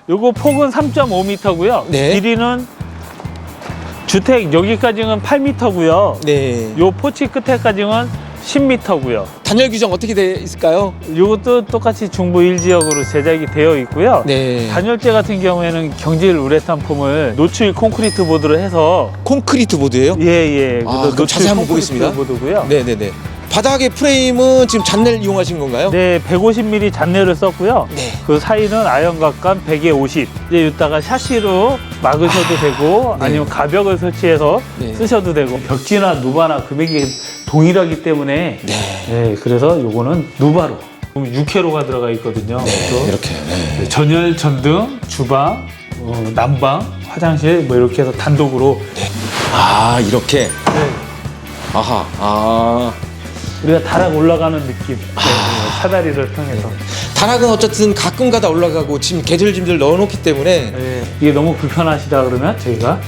요거 폭은 3.5m고요. 네. 길이는 주택 여기까지는 8m고요. 네. 요 포치 끝에까지는 10m고요. 단열 규정 어떻게 돼 있을까요? 요것도 똑같이 중부 1지역으로 제작이 되어 있고요. 네. 단열재 같은 경우에는 경질 우레탄 폼을 노출 콘크리트 보드로 해서 콘크리트 보드예요? 예예. 그럼 자세히 한번 보겠습니다. 보드고요. 네네네. 바닥의 프레임은 지금 잔넬 이용하신 건가요? 네, 150mm 잔내를 썼고요. 네. 그 사이는 아연각관 100에 50. 이제 이따가 샤시로 막으셔도 되고 네. 아니면 가벽을 설치해서 네. 쓰셔도 되고 벽지나 누바나 금액이 동일하기 때문에 네. 네, 그래서 요거는 누바로 6회로가 들어가 있거든요. 그래서 이렇게. 네. 전열, 전등, 주방, 난방, 화장실 뭐 이렇게 해서 단독으로 아, 이렇게. 네, 아하. 아. 우리가 다락 올라가는 느낌. 사다리를 통해서. 다락은 어쨌든 가끔가다 올라가고 지금 계절짐들 넣어놓기 때문에 네, 이게 너무 불편하시다 그러면 저희가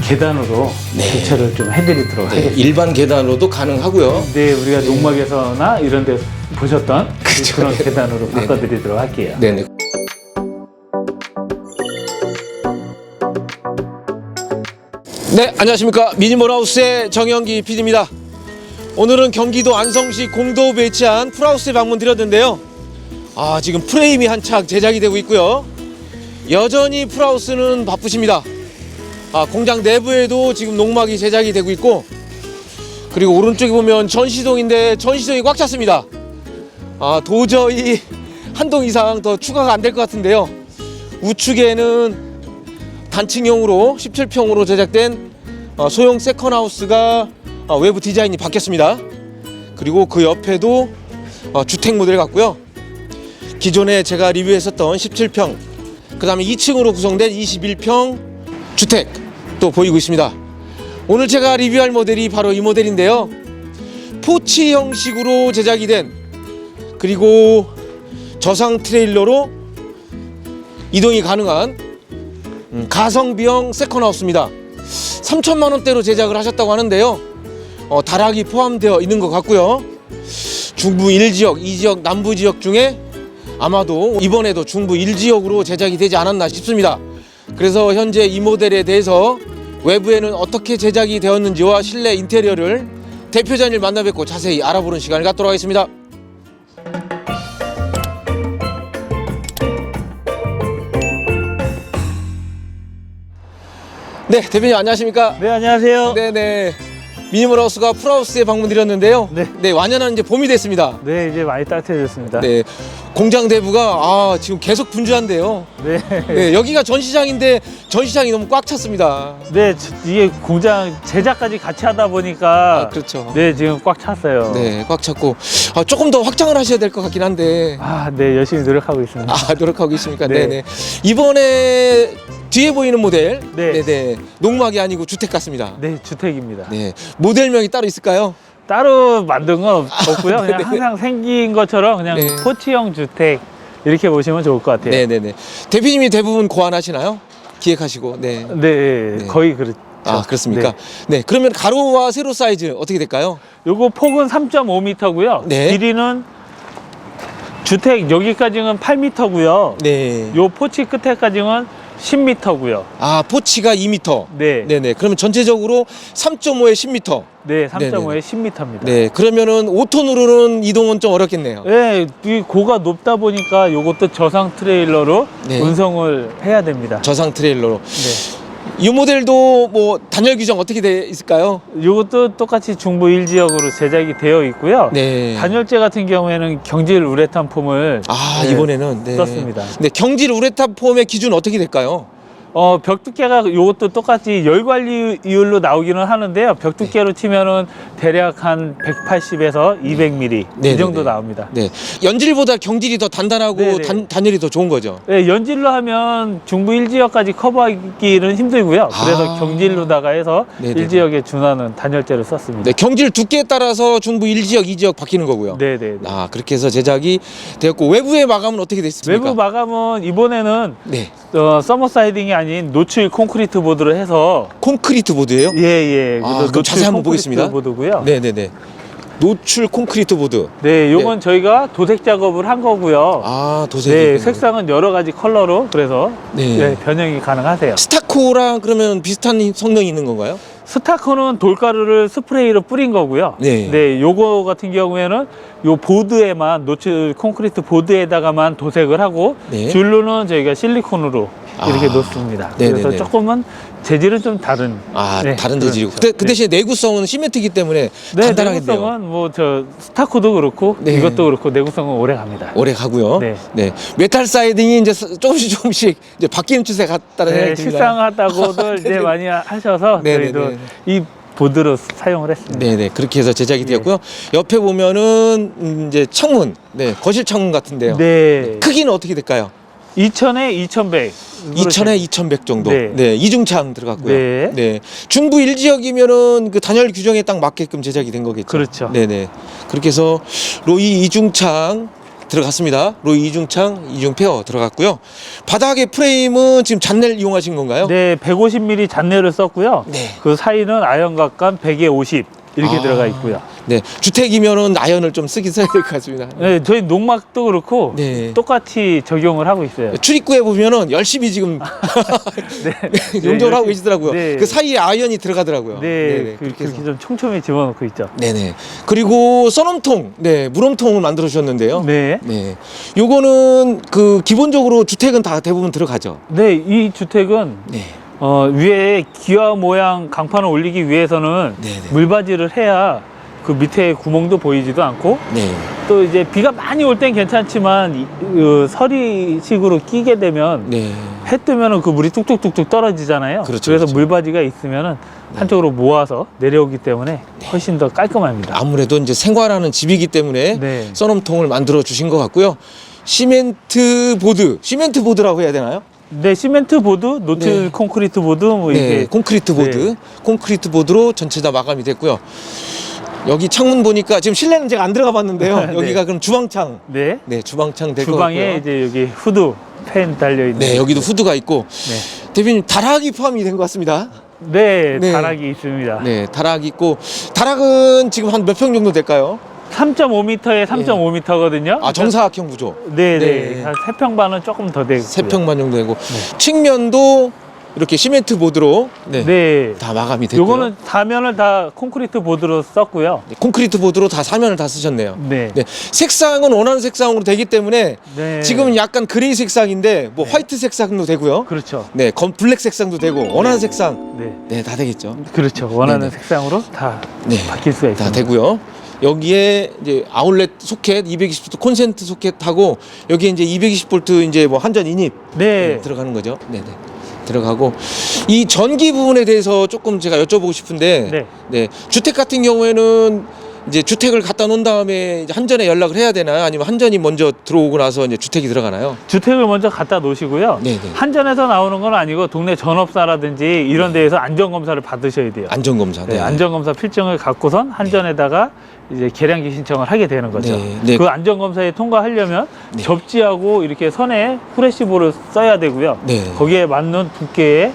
계단으로 네. 교체를 좀 해드리도록 네, 하겠습니다. 일반 계단으로도 가능하고요. 네, 우리가 농막에서나 이런 데 보셨던 그런 계단으로 네. 바꿔드리도록 할게요. 네네. 네, 안녕하십니까. 미니멀하우스의 정영기 PD입니다. 오늘은 경기도 안성시 공도 배치한 풀하우스에 방문 드렸는데요. 지금 프레임이 한창 제작이 되고 있고요. 여전히 풀하우스는 바쁘십니다. 공장 내부에도 지금 농막이 제작이 되고 있고, 그리고 오른쪽에 보면 전시동인데 전시동이 꽉 찼습니다. 도저히 한 동 이상 더 추가가 안 될 것 같은데요. 우측에는 단층형으로 17평으로 제작된 소형 세컨하우스가 외부 디자인이 바뀌었습니다. 그리고 그 옆에도 주택 모델 같고요. 기존에 제가 리뷰했었던 17평, 그 다음에 2층으로 구성된 21평 주택 또 보이고 있습니다. 오늘 제가 리뷰할 모델이 바로 이 모델인데요. 포치 형식으로 제작이 된, 그리고 저상 트레일러로 이동이 가능한 가성비형 세컨하우스입니다. 3천만 원대로 제작을 하셨다고 하는데요. 다락이 포함되어 있는 것 같고요. 중부 1지역, 2지역, 남부 지역 중에 아마도 이번에도 중부 1지역으로 제작이 되지 않았나 싶습니다. 그래서 현재 이 모델에 대해서 외부에는 어떻게 제작이 되었는지와 실내 인테리어를 대표자님을 만나 뵙고 자세히 알아보는 시간을 갖도록 하겠습니다. 네, 대표님 안녕하십니까? 네, 안녕하세요. 네네. 미니멀하우스가 풀하우스에 방문드렸는데요. 네. 완연한 이제 봄이 됐습니다. 네, 이제 많이 따뜻해졌습니다. 네, 공장 내부가 지금 계속 분주한데요. 네. 네, 여기가 전시장인데 전시장이 너무 꽉 찼습니다. 네, 이게 공장 제작까지 같이 하다 보니까 그렇죠. 네, 지금 꽉 찼어요. 네, 꽉 찼고 조금 더 확장을 하셔야 될 것 같긴 한데 네, 열심히 노력하고 있습니다. 노력하고 계십니까? 네. 네네. 이번에 뒤에 보이는 모델, 네. 네네, 농막이 아니고 주택 같습니다. 네, 주택입니다. 네, 모델명이 따로 있을까요? 따로 만든 건 없고요. 그냥 네네. 항상 생긴 것처럼 그냥 네. 포치형 주택 이렇게 보시면 좋을 것 같아요. 네네네. 대표님이 대부분 고안하시나요? 기획하시고, 네. 네, 거의 그렇죠. 그렇습니까? 네. 그러면 가로와 세로 사이즈 어떻게 될까요? 요거 폭은 3.5m고요. 네. 길이는 주택 여기까지는 8m고요. 네. 요 포치 끝에까지는 10m고요. 포치가 2m. 네. 네네. 그러면 전체적으로 3.5에 10m. 네, 3.5에 네네. 10m입니다. 네. 그러면은 5톤으로는 이동은 좀 어렵겠네요. 네, 이 고가 높다 보니까 요것도 저상 트레일러로 네. 운송을 해야 됩니다. 저상 트레일러로. 네. 이 모델도 뭐 단열 규정 어떻게 돼 있을까요? 요것도 똑같이 중부 1지역으로 제작이 되어 있고요. 네. 단열재 같은 경우에는 경질 우레탄 폼을 네, 이번에는 네. 썼습니다. 네, 경질 우레탄 폼의 기준 어떻게 될까요? 벽 두께가 요것도 똑같이 열 관리율로 나오기는 하는데요. 벽 두께로 치면은 대략 한 180에서 200mm 네, 이 정도 네, 네. 나옵니다. 네. 연질보다 경질이 더 단단하고 네, 네. 단열이 더 좋은 거죠. 네, 연질로 하면 중부 1지역까지 커버하기는 힘들고요. 그래서 경질로다가 해서 네, 네, 1지역에 준하는 단열재를 썼습니다. 네, 경질 두께에 따라서 중부 1지역, 2지역 바뀌는 거고요. 네, 네. 그렇게 해서 제작이 되었고, 외부의 마감은 어떻게 됐습니까? 외부 마감은 이번에는 네. 서머 사이딩이 아닌 노출 콘크리트 보드로 해서 콘크리트 보드예요? 예. 그럼 자세히 한번 보겠습니다. 보드고요. 네네네. 노출 콘크리트 보드. 네, 요건 저희가 도색 작업을 한 거고요. 아, 도색이. 네, 되는 색상은 여러 가지 컬러로 그래서 네. 네, 변형이 가능하세요. 스타코랑 그러면 비슷한 성능이 있는 건가요? 스타코는 돌가루를 스프레이로 뿌린 거고요. 네. 요거 같은 경우에는 요 보드에만 노출 콘크리트 보드에다가만 도색을 하고 네. 줄로는 저희가 실리콘으로 이렇게 아. 놓습니다. 네네네. 그래서 조금은 재질은 좀 다른. 아, 다른 재질이고. 그렇죠. 그 대신에 내구성은 시멘트이기 때문에 네, 간단하겠네요. 내구성은 뭐 저 스타코도 그렇고 네. 이것도 그렇고 내구성은 오래 갑니다. 오래 가고요. 네. 메탈 사이딩이 이제 조금씩 이제 바뀌는 추세 같다는 네, 생각이 듭니다. 식상하다고들 이제 많이 하셔서 네네네. 저희도 이 보드로 사용을 했습니다. 네네, 그렇게 해서 제작이 되었고요. 옆에 보면은 이제 창문, 네, 거실 창문 같은데요. 네. 크기는 어떻게 될까요? 2000에 2100. 2000에 2100 정도. 네. 네, 이중창 들어갔고요. 네. 중부 1지역이면은 그 단열 규정에 딱 맞게끔 제작이 된 거겠죠. 그렇죠. 네네. 그렇게 해서 로이 이중창 들어갔습니다. 로이 이중창, 이중페어 들어갔고요. 바닥에 프레임은 지금 잔넬 이용하신 건가요? 네, 150mm 잔내를 썼고요. 네. 그 사이는 아연각관 100에 50 이렇게 아. 들어가 있고요. 네, 주택이면은 아연을 좀 써야 될 것 같습니다. 네, 저희 농막도 그렇고 네. 똑같이 적용을 하고 있어요. 출입구에 보면은 열심히 지금 네. 용접을 하고 열심히- 계시더라고요. 네. 그 사이에 아연이 들어가더라고요. 네, 그렇게 해서. 그렇게 좀 촘촘히 집어넣고 있죠. 네네. 그리고 썬엄통, 네, 물엄통을 만들어 주셨는데요. 네. 네. 요거는 그 기본적으로 주택은 다 대부분 들어가죠. 네, 이 주택은 네. 위에 기와 모양 강판을 올리기 위해서는 네네. 물바지를 해야 그 밑에 구멍도 보이지도 않고 네. 또 이제 비가 많이 올 땐 괜찮지만 서리식으로 끼게 되면 네. 해 뜨면은 그 물이 뚝뚝뚝뚝 떨어지잖아요. 그렇죠, 래서 그렇죠. 물바지가 있으면은 한쪽으로 모아서 내려오기 때문에 훨씬 더 깔끔합니다. 아무래도 이제 생활하는 집이기 때문에 네. 썬엄통을 만들어 주신 것 같고요. 시멘트 보드라고 해야 되나요? 네, 시멘트 보드, 노틸 네. 콘크리트 보드 뭐 네, 이게 콘크리트 보드. 네. 콘크리트 보드로 전체 다 마감이 됐고요. 여기 창문 보니까 지금 실내는 제가 안 들어가 봤는데요. 네. 여기가 그럼 주방창. 네. 네, 주방창 될 것 주방에 같고요. 이제 여기 후드 팬 달려 있는 네, 여기도 후드가 있고 네. 대표님 다락이 포함이 된 것 같습니다. 네, 네. 다락이 있습니다. 네, 다락이 있고 다락은 지금 한 몇 평 정도 될까요? 3.5m에 3.5m거든요. 아, 정사각형 구조. 네, 네. 네. 한 3평 반은 조금 더 되고. 3평만 정도 되고 측면도 이렇게 시멘트 보드로 네, 네. 다 마감이 됐고요. 요거는 사면을 다 콘크리트 보드로 썼고요. 네, 콘크리트 보드로 다 사면을 다 쓰셨네요. 네. 네, 색상은 원하는 색상으로 되기 때문에 네. 지금은 약간 그레이 색상인데 뭐 화이트 색상도 되고요. 그렇죠. 네, 블랙 색상도 되고 원하는 색상 네. 네, 다 되겠죠. 그렇죠. 원하는 네네. 색상으로 다 네, 바뀔 수가 다 있습니다. 되고요. 여기에 이제 아울렛 소켓 220V 콘센트 소켓하고 여기에 이제 220V 이제 뭐 한전 인입 네. 들어가는 거죠. 네네. 들어가고 이 전기 부분에 대해서 조금 제가 여쭤보고 싶은데 네. 네, 주택 같은 경우에는 이제 주택을 갖다 놓은 다음에 이제 한전에 연락을 해야 되나요? 아니면 한전이 먼저 들어오고 나서 이제 주택이 들어가나요? 주택을 먼저 갖다 놓으시고요. 네네. 한전에서 나오는 건 아니고 동네 전업사라든지 이런 데에서 안전검사를 받으셔야 돼요. 안전검사. 네, 안전검사 필증을 갖고선 한전에다가 이제 계량기 신청을 하게 되는 거죠. 네, 네. 그 안전검사에 통과하려면 네. 접지하고 이렇게 선에 후레시볼을 써야 되고요. 네. 거기에 맞는 두께의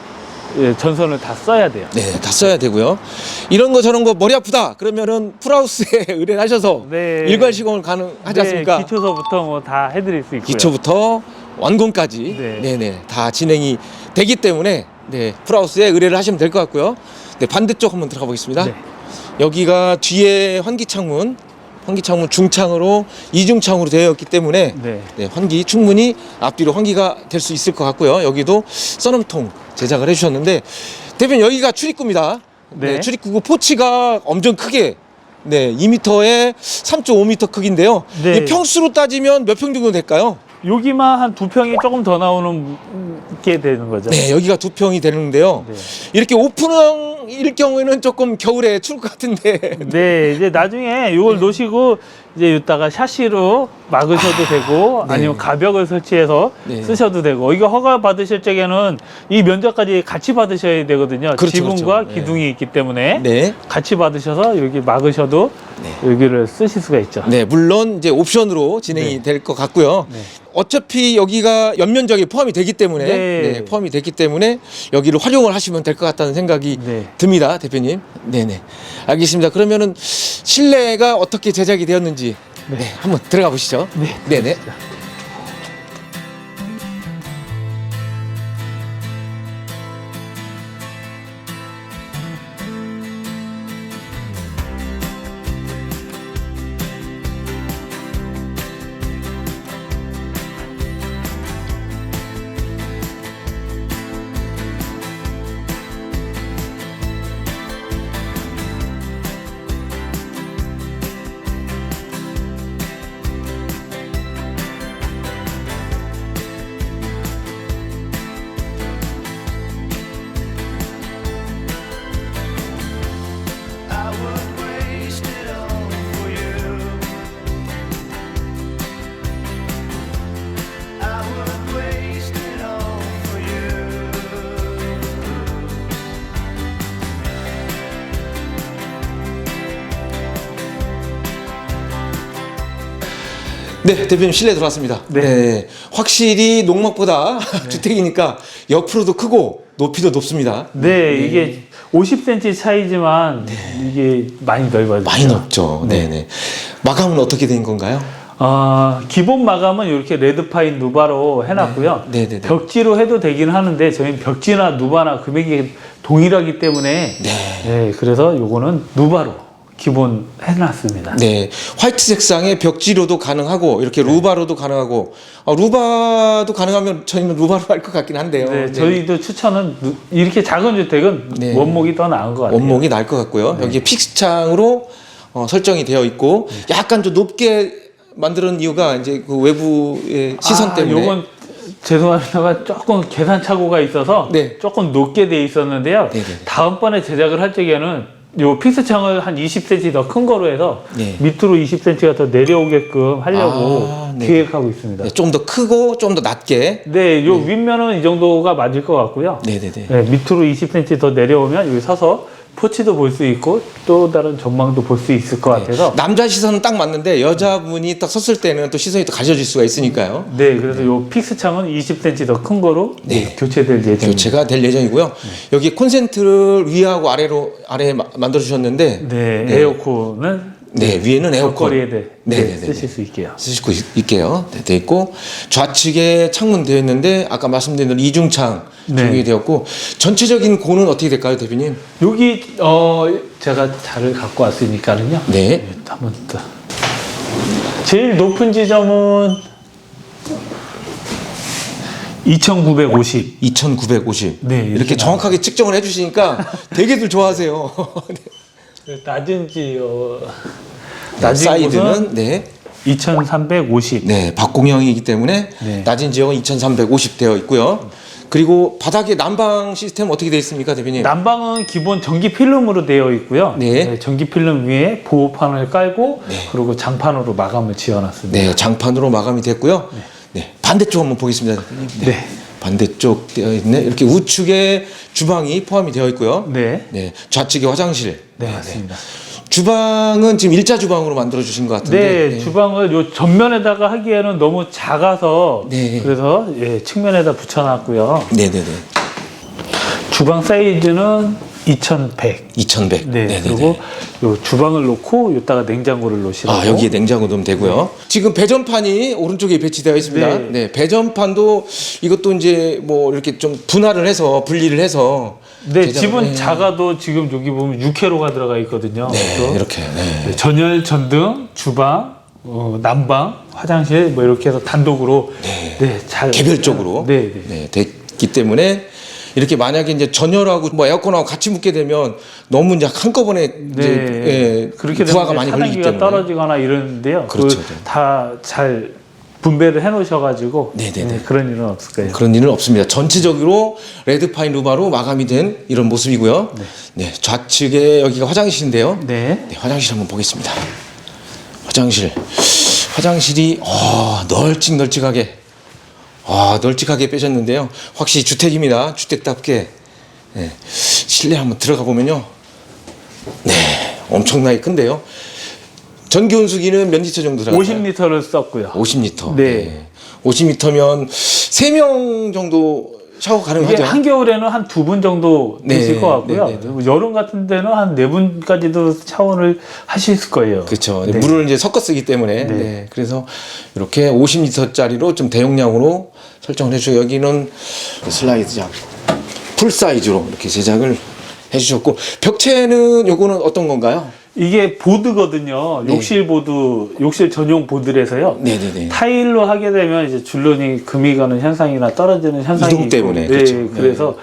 전선을 다 써야 돼요. 네, 다 써야 되고요. 이런 거 저런 거 머리 아프다 그러면은 풀하우스에 의뢰를 하셔서 네. 일괄 시공을 가능하지 네, 않습니까? 기초서부터 뭐 다 해드릴 수 있고요. 기초부터 완공까지 네. 네네 다 진행이 되기 때문에 네, 풀하우스에 의뢰를 하시면 될 것 같고요. 네, 반대쪽 한번 들어가 보겠습니다. 네. 여기가 뒤에 환기창문 중창으로 이중창으로 되어 있기 때문에 네. 네, 환기 충분히 앞뒤로 환기가 될 수 있을 것 같고요. 여기도 썬엄통 제작을 해주셨는데 대표님 여기가 출입구입니다. 네, 네. 출입구고 포치가 엄청 크게 네, 2m에 3.5m 크기인데요. 네. 이 평수로 따지면 몇 평 정도 될까요? 여기만 한 2평이 조금 더 나오는 게 되는 거죠. 네, 여기가 2평이 되는데요. 네. 이렇게 오픈형일 경우에는 조금 겨울에 추울 것 같은데. 네, 이제 나중에 이걸 놓으시고 이제 이따가 샤시로 막으셔도 되고 네. 아니면 가벽을 설치해서 네. 쓰셔도 되고 이거 허가 받으실 적에는 이 면적까지 같이 받으셔야 되거든요. 그렇죠, 지붕과 그렇죠. 기둥이 있기 때문에 네. 같이 받으셔서 여기 막으셔도 여기를 쓰실 수가 있죠. 네, 물론 이제 옵션으로 진행이 네. 될 것 같고요. 네. 어차피 여기가 연면적이 포함이 되기 때문에 네. 포함이 됐기 때문에 여기를 활용을 하시면 될 것 같다는 생각이 네. 듭니다, 대표님. 네네. 알겠습니다. 그러면은 실내가 어떻게 제작이 되었는지 네, 한번 들어가 보시죠. 네. 네네. I would waste it all for you. I would waste it all for you. 네, 대표님 실내 들어왔습니다. 네. 확실히 농막보다 주택이니까 옆으로도 크고 높이도 높습니다. 네, 이게 50cm 차이지만 이게 많이 넓어요. 많이 높죠. 네네. 마감은 어떻게 된 건가요? 기본 마감은 이렇게 레드파인 누바로 해놨고요. 네. 네네네. 벽지로 해도 되긴 하는데 저희는 벽지나 누바나 금액이 동일하기 때문에 네, 그래서 요거는 누바로 기본 해놨습니다. 네, 화이트 색상의 벽지로도 가능하고 이렇게 루바로도 가능하고 루바도 가능하면 저희는 루바로 할 것 같긴 한데요. 네, 저희도 추천은 이렇게 작은 주택은 네. 원목이 더 나은 것 같아요. 원목이 나을 것 같고요. 여기 픽스창으로 설정이 되어 있고 약간 좀 높게 만드는 이유가 이제 그 외부의 시선 때문에. 요건 죄송합니다만 조금 계산 착오가 있어서 네. 조금 높게 돼 있었는데요. 네네네. 다음번에 제작을 할 적에는 요 픽스창을 한 20cm 더 큰 거로 해서 네. 밑으로 20cm가 더 내려오게끔 하려고 네. 계획하고 있습니다. 네, 좀 더 크고 좀 더 낮게. 네, 요 윗면은 이 정도가 맞을 것 같고요. 네네네. 네, 밑으로 20cm 더 내려오면 여기 서서 포치도 볼 수 있고 또 다른 전망도 볼 수 있을 것 같아서 남자 시선은 딱 맞는데 여자분이 딱 섰을 때는 또 시선이 또 가져질 수가 있으니까요. 네, 그래서 요 픽스창은 20cm 더 큰 거로 네. 교체될 예정입니다. 교체가 될 예정이고요. 여기 콘센트를 위하고 아래에 만들어 주셨는데 네, 에어컨은 네, 위에는 에어컨 거리에 네네네. 쓰실 수 있게요. 쓰실 수 있게요. 네, 돼 있고 좌측에 창문 되어 있는데 아까 말씀드린 대로 이중창 네. 적용이 되었고 전체적인 고는 어떻게 될까요, 대표님? 여기 제가 자를 갖고 왔으니까는요. 네. 한번 더. 제일 높은 지점은 2950. 2950. 네, 이렇게 이렇게 정확하게 측정을 해주시니까 되게들 좋아하세요. 낮은 낮은 사이드는 곳은 네. 2350. 네, 박공형이기 때문에 네. 낮은 지역은 2350 되어 있고요. 그리고 바닥에 난방 시스템 어떻게 되어 있습니까, 대표님? 난방은 기본 전기 필름으로 되어 있고요. 네. 전기 필름 위에 보호판을 깔고 그리고 장판으로 마감을 지어놨습니다. 네, 장판으로 마감이 됐고요. 네, 반대쪽 한번 보겠습니다, 대표님. 네. 반대쪽 되어 있네. 이렇게 우측에 주방이 포함이 되어 있고요. 네. 네, 좌측에 화장실. 네, 맞습니다. 주방은 지금 일자 주방으로 만들어 주신 것 같은데. 네, 주방을 요 전면에다가 하기에는 너무 작아서 네. 그래서 측면에다 붙여놨고요. 네, 네, 네. 주방 사이즈는 2100. 2100. 네, 그리고 요 주방을 놓고 여기다가 냉장고를 놓으시라고. 여기에 냉장고 넣으면 되고요. 지금 배전판이 오른쪽에 배치되어 있습니다. 네. 네, 배전판도 이것도 이제 뭐 이렇게 좀 분할을 해서 분리를 해서. 네, 제작을- 집은 네. 작아도 지금 여기 보면 6회로가 들어가 있거든요. 네, 그래서 이렇게. 네. 네, 전열, 전등, 주방, 난방, 화장실 뭐 이렇게 해서 단독으로 잘 개별적으로 네, 네. 네, 됐기 때문에 이렇게 만약에 이제 전열하고 뭐 에어컨하고 같이 묻게 되면 너무 이제 한꺼번에 이제 그렇게 부하가 되면 많이 걸리기 차단기가 때문에 떨어지거나 이러는데요. 그렇죠. 다 잘 분배를 해놓으셔가지고 네네네. 그런 일은 없을 거예요. 그런 일은 없습니다. 전체적으로 레드파인 루바로 마감이 된 이런 모습이고요. 네, 좌측에 여기가 화장실인데요. 네. 네, 화장실 한번 보겠습니다. 화장실이 널찍널찍하게 널찍하게 빼셨는데요. 확실히 주택입니다. 주택답게. 네. 실내 한번 들어가 보면요. 네, 엄청나게 큰데요. 전기 온수기는 몇 리터 정도 들어가요? 50리터를 썼고요. 50리터. 네. 50리터면 3명 정도 샤워 이게 가능하죠? 한겨울에는 한 2분 정도 네, 되실 것 같고요. 네, 네, 네. 여름 같은 데는 한 4분까지도 샤워를 하실 거예요. 그렇죠. 네. 물을 이제 섞어 쓰기 때문에. 네. 네. 그래서 이렇게 50리터짜리로 좀 대용량으로 설정을 해주고 여기는 슬라이드장 풀 사이즈로 이렇게 제작을 해주셨고 벽체는 요거는 어떤 건가요? 이게 보드거든요. 네. 욕실 전용 보드라서요. 네네네. 타일로 하게 되면 이제 줄눈이 금이 가는 현상이나 떨어지는 현상이 이동 때문에, 있고, 그렇죠. 네, 그래서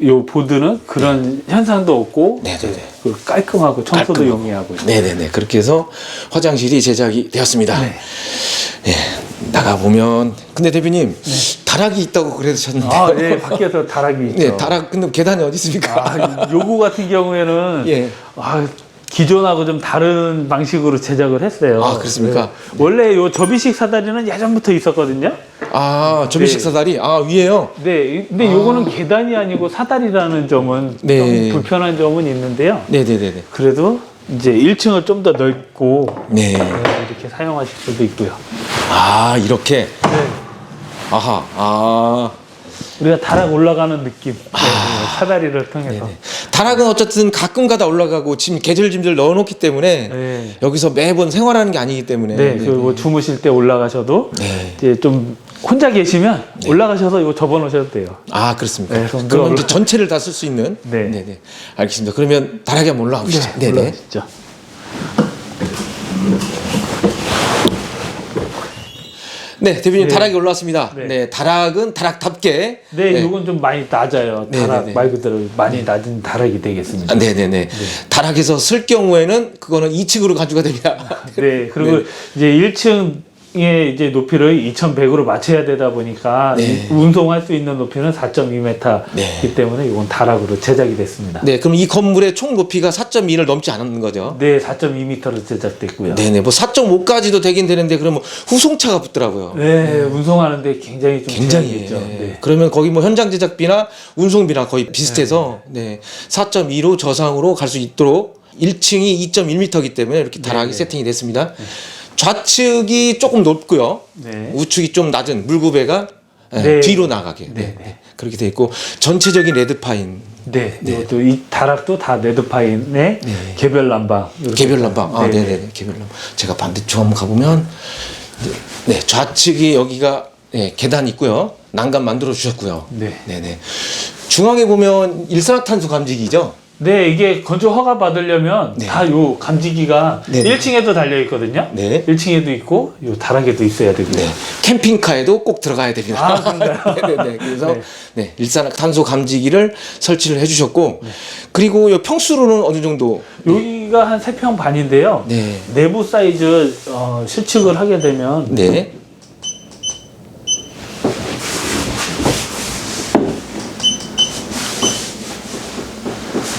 요 보드는 그런 현상도 없고 네네네. 그 깔끔하고 청소도 깔끔하고. 용이하고 네네네. 그렇게 해서 화장실이 제작이 되었습니다. 네. 예, 나가 보면 근데 대표님 다락이 있다고 그러셨는데. 아, 네, 밖에서 다락이 있죠. 네, 다락 근데 계단이 어디 있습니까? 아, 요거 같은 경우에는 예. 기존하고 좀 다른 방식으로 제작을 했어요. 아, 그렇습니까? 네. 원래 요 접이식 사다리는 예전부터 있었거든요. 접이식 네. 사다리. 위에요. 네, 근데 요거는 계단이 아니고 사다리라는 점은 네. 좀 불편한 점은 있는데요. 네네네네. 그래도 이제 1층을 좀 더 넓고 네. 이렇게 사용하실 수도 있고요. 이렇게. 네. 아하. 우리가 다락 올라가는 느낌. 네, 사다리를 통해서. 네네. 다락은 어쨌든 가끔가다 올라가고 지금 계절짐들 넣어놓기 때문에 네. 여기서 매번 생활하는 게 아니기 때문에. 네, 그리고 주무실 때 올라가셔도 네. 이제 좀 혼자 계시면 올라가셔서 이거 접어놓으셔도 돼요. 그렇습니까? 네, 그럼 그러면 이제 올라- 전체를 다 쓸 수 있는. 네. 네네. 알겠습니다. 그러면 다락에 한번 올라가 보시죠. 네네. 올라가시죠. 네, 대표님 네. 다락에 올라왔습니다. 네. 네. 다락은 다락답게. 네, 이건 좀 많이 낮아요. 네, 다락 네, 네. 말 그대로 많이 낮은 다락이 되겠습니다. 네네네. 다락에서 쓸 경우에는 그거는 2층으로 가져가 됩니다. 네, 그리고 이제 1층의 이제 높이를 2,100으로 맞춰야 되다 보니까 네. 운송할 수 있는 높이는 4.2m이기 네. 때문에 이건 다락으로 제작이 됐습니다. 네, 그럼 이 건물의 총 높이가 4.2를 넘지 않는 거죠? 네, 4.2m로 제작됐고요. 네네. 뭐 4.5까지도 되긴 되는데 그러면 후송차가 붙더라고요. 네, 운송하는데 굉장히 좀 굉장히 제약이 있죠. 예. 네. 그러면 거기 뭐 현장 제작비나 운송비나 거의 비슷해서 네. 4.2로 저상으로 갈 수 있도록 1층이 2.1m이기 때문에 이렇게 다락이 네. 세팅이 됐습니다. 좌측이 조금 높고요. 네. 우측이 좀 낮은 물구배가 네. 뒤로 나가게 네. 네. 그렇게 돼 있고 전체적인 레드 파인 네, 이것도 이 다락도 다 레드파인의 개별 난방. 이렇게 개별 난방. 네. 네네 개별 난방. 제가 반대쪽 한번 가보면 네 좌측이 여기가 계단 있고요. 난간 만들어 주셨고요. 네. 네네. 중앙에 보면 일산화탄소 감지기죠. 네, 이게 건조 허가 받으려면 네. 다 요 감지기가 네네. 1층에도 달려 있거든요. 네. 1층에도 있고 요 다락에도 있어야 되고요. 네. 캠핑카에도 꼭 들어가야 됩니다. 아, 그런가요? 네네네. 그래서 네. 네. 일산화탄소 감지기를 설치를 해주셨고 그리고 요 평수로는 어느 정도 여기가 한 3평 반인데요. 네. 내부 사이즈 실측을 하게 되면 네.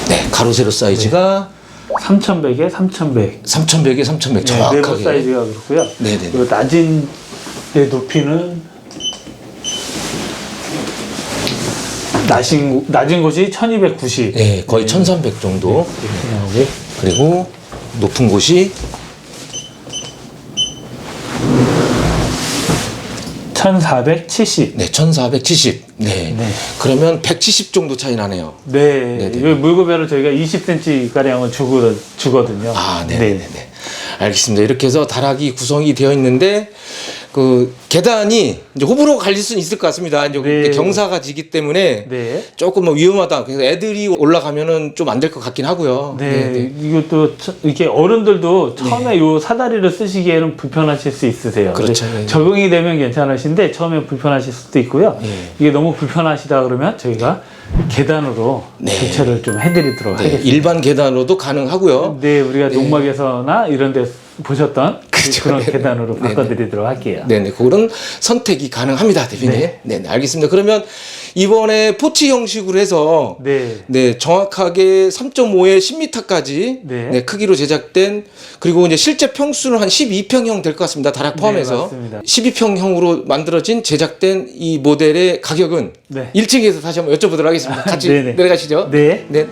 네. 가로 세로 사이즈가 3,100에 3,100. 3,100에 3,100 내부 정확하게. 사이즈가 그렇고요. 네네. 그리고 낮은 데 높이는 낮은 곳이 1290. 네, 거의 1,300 정도. 이렇게 나오게. 그리고 높은 곳이 1470. 네, 1,470. 네. 네. 그러면 170 정도 차이 나네요. 네. 네네. 이 물급여를 저희가 20cm 가량을 주거든요. 네네네. 알겠습니다. 이렇게 해서 다락이 구성이 되어 있는데 그 계단이 이제 호불호가 갈릴 수는 있을 것 같습니다. 이제 네. 경사가 지기 때문에 네. 조금 뭐 위험하다. 그래서 애들이 올라가면은 좀 안 될 것 같긴 하고요. 네, 이것도 이렇게 어른들도 처음에 요 사다리를 쓰시기에는 불편하실 수 있으세요. 그렇죠. 근데 네. 적응이 되면 괜찮으신데 처음에 불편하실 수도 있고요. 네. 이게 너무 불편하시다 그러면 저희가 계단으로 네. 교체를 좀 해드리도록 네, 하겠습니다. 일반 계단으로도 가능하고요. 네, 우리가 농막에서나 이런 데 보셨던 그런 네네. 계단으로 네네. 바꿔드리도록 할게요. 네네, 그런 선택이 가능합니다, 대표님. 네. 네네, 알겠습니다. 그러면 이번에 포치 형식으로 해서 네. 정확하게 3.5에 10m까지 네. 크기로 제작된, 그리고 이제 실제 평수는 한 12평형 될 것 같습니다. 다락 포함해서. 맞습니다. 12평형으로 만들어진 제작된 이 모델의 가격은 네. 1층에서 다시 한번 여쭤보도록 하겠습니다. 같이 네네. 내려가시죠. 네. 네.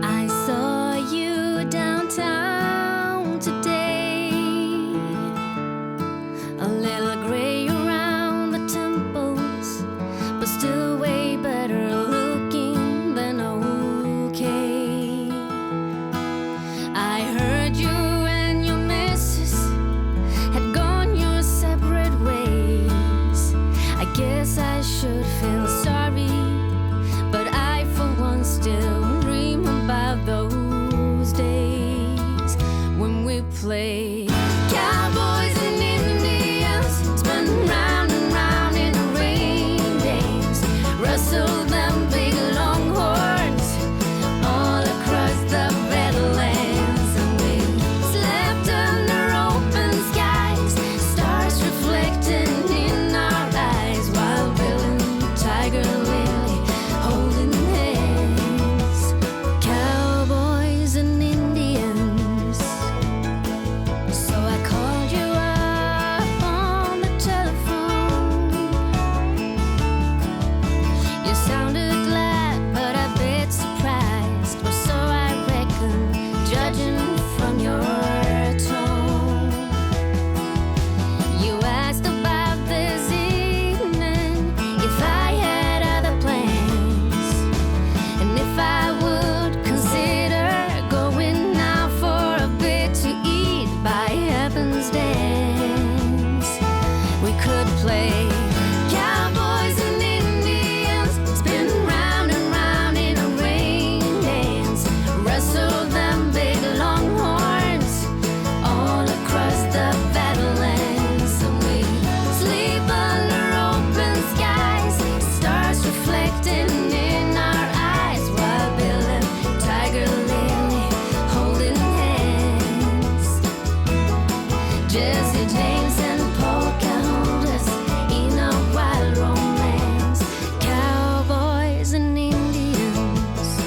I saw you downtown today, a little gray around the temples, but still way better looking than okay. I heard you and your missus had gone your separate ways. I guess I should feel sorry, but I for one still dream about those days when we played cowboys and Indians, spun round and round in the rain days, rustled them big longhorns all across the Badlands, and we slept under open skies, stars reflecting in our eyes, while Bill and Tiger Lily holding hands. Cowboys and Indians. So I called you up on the telephone. You sounded glad, but a bit surprised, or so I reckon, judging from your tone. You asked about this evening, if I had other plans, and if I would consider going out for a bit to eat by Heaven's Dance. We could play cowboys and Indians, spin round and round in a rain dance, rustle them big longhorns all across the Badlands, and we sleep under open skies, stars reflecting in our eyes, while Bill and Tiger Lily holding hands. Jesse James and Pocahontas in a wild romance, cowboys and Indians.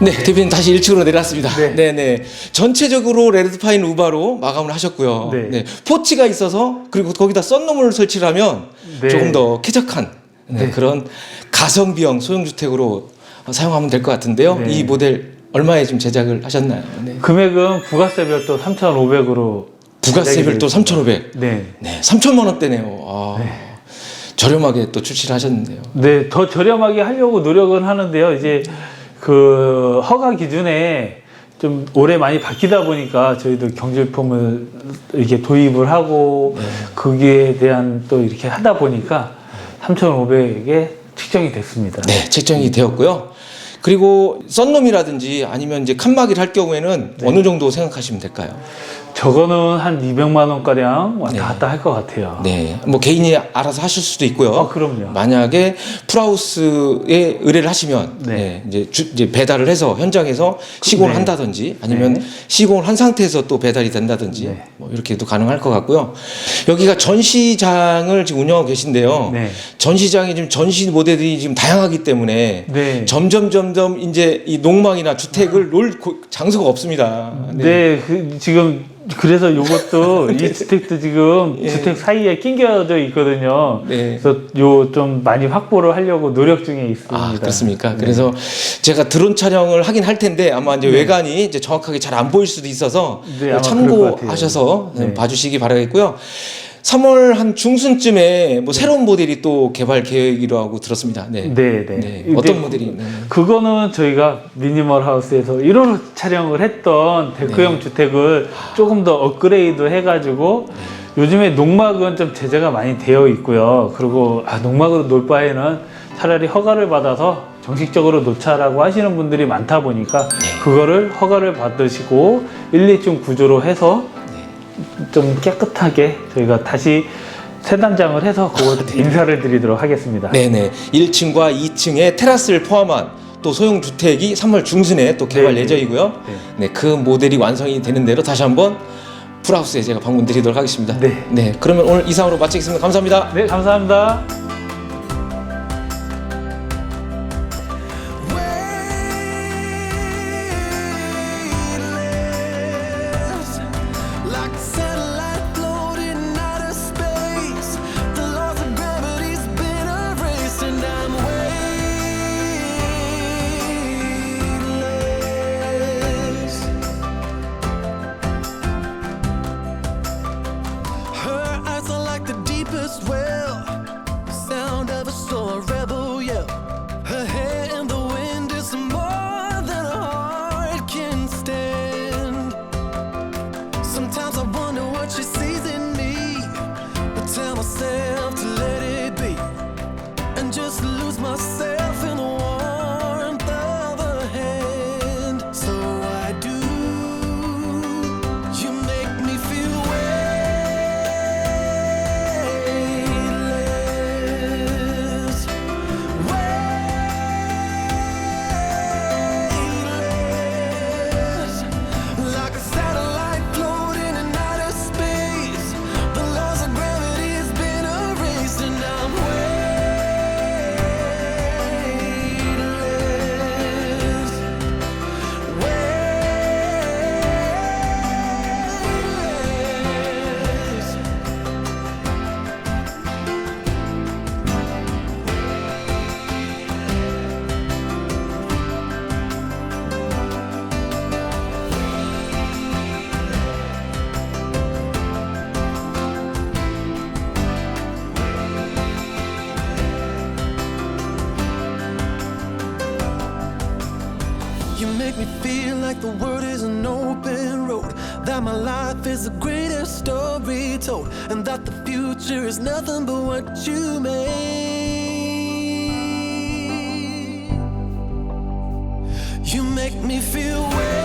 네, 대표님 다시 1층으로 내려왔습니다. 네. 네네. 전체적으로 레드파인 우바로 마감을 하셨고요. 네. 포치가 있어서, 그리고 거기다 썬룸을 설치를 하면 네. 조금 더 쾌적한 그런 가성비형 소형주택으로 사용하면 될 것 같은데요. 네. 이 모델 얼마에 지금 제작을 하셨나요? 네. 금액은 부가세 별도 3,500으로. 부가세 별도 3,500. 네. 네, 3천만 원대네요. 아, 저렴하게 또 출시를 하셨는데요. 네, 더 저렴하게 하려고 노력은 하는데요. 이제 그 허가 기준에 좀 올해 많이 바뀌다 보니까 저희도 경질품을 이렇게 도입을 하고 거기에 대한 또 이렇게 하다 보니까 3,500에 측정이 됐습니다. 네, 책정이 되었고요. 그리고 썬룸이라든지 아니면 이제 칸막이를 할 경우에는 어느 정도 생각하시면 될까요? 저거는 한 200만 원가량 왔다 네. 갔다 할 것 같아요. 네, 뭐 개인이 알아서 하실 수도 있고요. 그럼요. 만약에 풀하우스에 의뢰를 하시면 네. 이제 배달을 해서 현장에서 시공을 네. 한다든지 아니면 네. 시공을 한 상태에서 또 배달이 된다든지 네. 뭐 이렇게도 가능할 것 같고요. 여기가 전시장을 지금 운영하고 계신데요. 네. 전시장이 지금 전시 모델이 지금 다양하기 때문에 네. 점점 이제 이 농막이나 주택을 놓을 장소가 없습니다. 네, 지금 그래서 요것도 이 주택도 지금 예. 주택 사이에 낑겨져 있거든요. 네. 그래서 요 좀 많이 확보를 하려고 노력 중에 있습니다. 아, 그렇습니까? 네. 그래서 제가 드론 촬영을 하긴 할 텐데 아마 이제 외관이 이제 정확하게 잘 안 보일 수도 있어서 네, 아마 참고하셔서 그럴 것 같아요. 네. 봐주시기 바라겠고요. 3월 한 중순쯤에 뭐 새로운 모델이 또 개발 계획이라고 들었습니다. 네. 네, 네. 근데 어떤 모델이 있나요? 그거는 저희가 미니멀 하우스에서 1호 촬영을 했던 데크형 네. 주택을 조금 더 업그레이드 해가지고 요즘에 농막은 좀 제재가 많이 되어 있고요. 그리고 농막으로 놓을 바에는 차라리 허가를 받아서 정식적으로 놓자라고 하시는 분들이 많다 보니까 그거를 허가를 받으시고 1, 2층 구조로 해서 좀 깨끗하게 저희가 다시 세 단장을 해서 그걸 인사를 드리도록 하겠습니다. 네네. 1층과 2층에 테라스를 포함한 또 소형 주택이 3월 중순에 또 개발 네. 예정이고요. 네. 네, 그 모델이 완성이 되는 대로 다시 한번 풀하우스에 제가 방문 드리도록 하겠습니다. 네. 네. 그러면 오늘 이상으로 마치겠습니다. 감사합니다. 네, 감사합니다. Like a satellite floating out of space, the laws of gravity's been erased, and I'm weightless. Her eyes are like the deepest well, the sound of a sore rebel yell. Her hair in the wind is more than a heart can stand. Sometimes I wonder what she sees in me, but tell myself to let it be and just lose myself in the warmth of her hand. So I do. You make me feel weightless, weightless, like a satellite floating in outer space. The laws of gravity has been erased, and I'm weightless, weightless. You make me feel like the world is an open road, that my life is the greatest story told, and that the future is nothing but what you made. You make me feel way